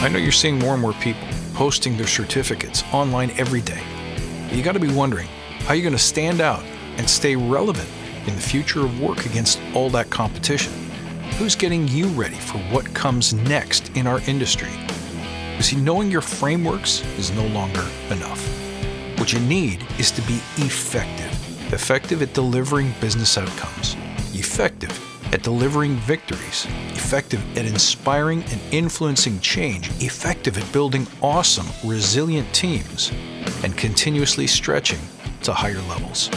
I know you're seeing more and more people posting their certificates online every day. You got to be wondering how you're going to stand out and stay relevant in the future of work against all that competition. Who's getting you ready for what comes next in our industry? You see, knowing your frameworks is no longer enough. What you need is to be effective. Effective at delivering business outcomes. Effective at delivering victories. Effective at inspiring and influencing change. Effective at building awesome, resilient teams. And continuously stretching to higher levels.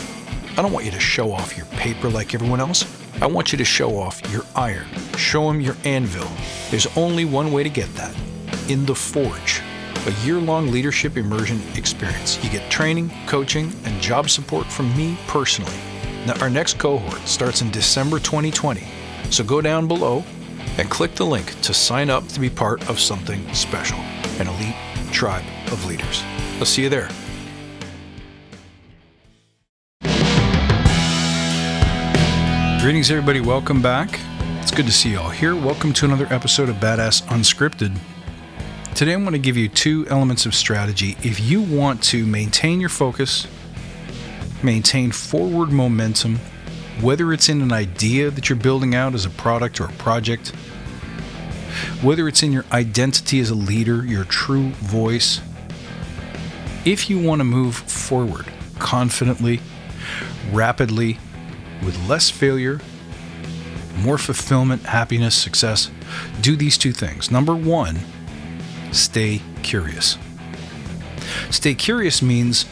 I don't want you to show off your paper like everyone else. I want you to show off your iron. Show them your anvil. There's only one way to get that. In the Forge, a year-long leadership immersion experience. You get training, coaching, and job support from me personally. Now, our next cohort starts in December 2020, so go down below and click the link to sign up to be part of something special, an elite tribe of leaders. I'll see you there. Greetings, everybody. Welcome back. It's good to see you all here. Welcome to another episode of Badass Unscripted. Today, I'm going to give you 2 elements of strategy if you want to maintain your focus, maintain forward momentum, whether it's in an idea that you're building out as a product or a project, whether it's in your identity as a leader, your true voice. If you want to move forward confidently, rapidly, with less failure, more fulfillment, happiness, success, do these 2 things. Number 1, stay curious. Stay curious means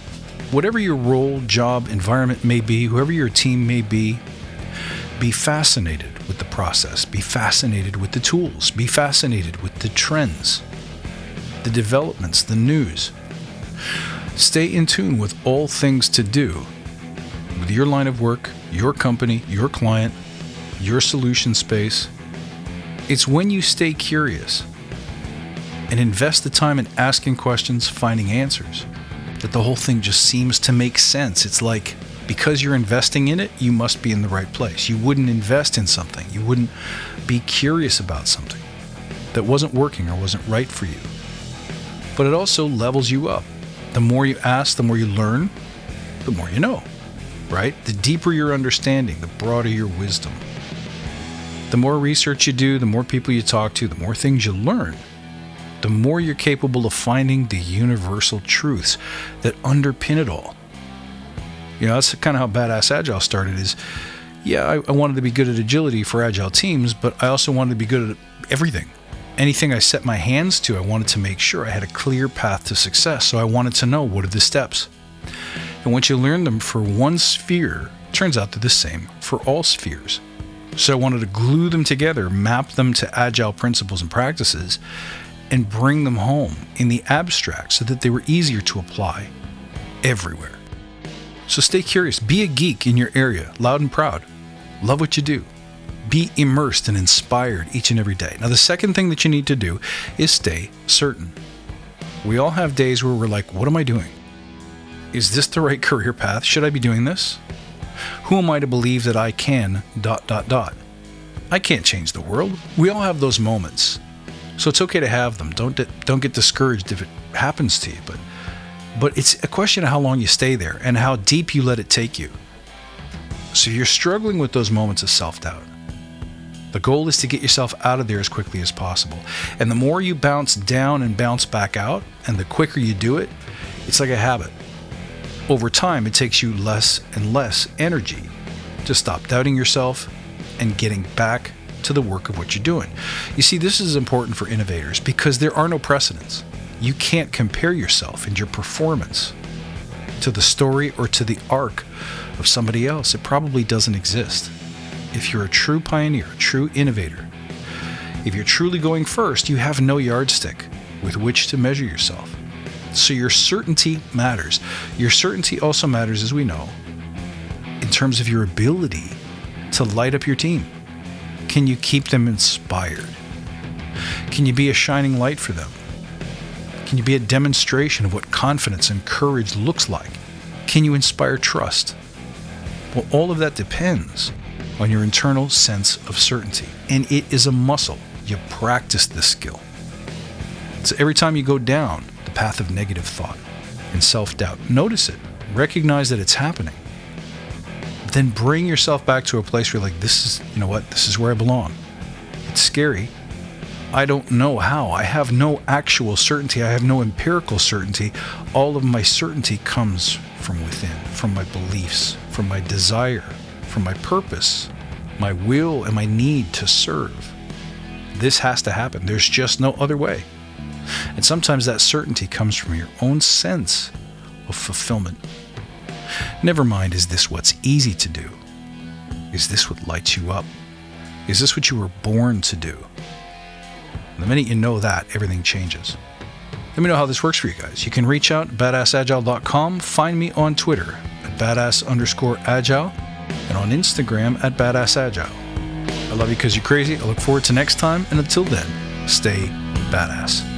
whatever your role, job, environment may be, whoever your team may be fascinated with the process, be fascinated with the tools, be fascinated with the trends, the developments, the news. Stay in tune with all things to do with your line of work, your company, your client, your solution space. It's when you stay curious and invest the time in asking questions, finding answers, that the whole thing just seems to make sense. It's like, because you're investing in it, you must be in the right place. You wouldn't invest in something. You wouldn't be curious about something that wasn't working or wasn't right for you. But it also levels you up. The more you ask, the more you learn, the more you know, right? The deeper your understanding, the broader your wisdom. The more research you do, the more people you talk to, the more things you learn, the more you're capable of finding the universal truths that underpin it all. You know, that's kind of how Badass Agile started is, yeah, I wanted to be good at agility for Agile teams, but I also wanted to be good at everything. Anything I set my hands to, I wanted to make sure I had a clear path to success. So I wanted to know, what are the steps? And once you learn them for one sphere, it turns out they're the same for all spheres. So I wanted to glue them together, map them to Agile principles and practices, and bring them home in the abstract so that they were easier to apply everywhere. So stay curious, be a geek in your area, loud and proud. Love what you do. Be immersed and inspired each and every day. Now, the second thing that you need to do is stay certain. We all have days where we're like, what am I doing? Is this the right career path? Should I be doing this? Who am I to believe that I can ... I can't change the world. We all have those moments. So it's okay to have them. Don't get discouraged if it happens to you. But it's a question of how long you stay there and how deep you let it take you. So you're struggling with those moments of self-doubt. The goal is to get yourself out of there as quickly as possible. And the more you bounce down and bounce back out, and the quicker you do it, it's like a habit. Over time, it takes you less and less energy to stop doubting yourself and getting back to the work of what you're doing. You see, this is important for innovators because there are no precedents. You can't compare yourself and your performance to the story or to the arc of somebody else. It probably doesn't exist. If you're a true pioneer, a true innovator, if you're truly going first, you have no yardstick with which to measure yourself. So your certainty matters. Your certainty also matters, as we know, in terms of your ability to light up your team. Can you keep them inspired? Can you be a shining light for them? Can you be a demonstration of what confidence and courage looks like? Can you inspire trust? Well, all of that depends on your internal sense of certainty. And it is a muscle. You practice this skill. So every time you go down the path of negative thought and self-doubt, notice it, recognize that it's happening. Then bring yourself back to a place where you're like, this is, you know what, this is where I belong. It's scary. I don't know how. I have no actual certainty. I have no empirical certainty. All of my certainty comes from within, from my beliefs, from my desire, from my purpose, my will, and my need to serve. This has to happen. There's just no other way. And sometimes that certainty comes from your own sense of fulfillment. Never mind, is this what's easy to do? Is this what lights you up? Is this what you were born to do? The minute you know that, everything changes. Let me know how this works for you guys. You can reach out at badassagile.com. Find me on Twitter at badass_agile and on Instagram at badassagile. I love you because you're crazy. I look forward to next time. And until then, stay badass.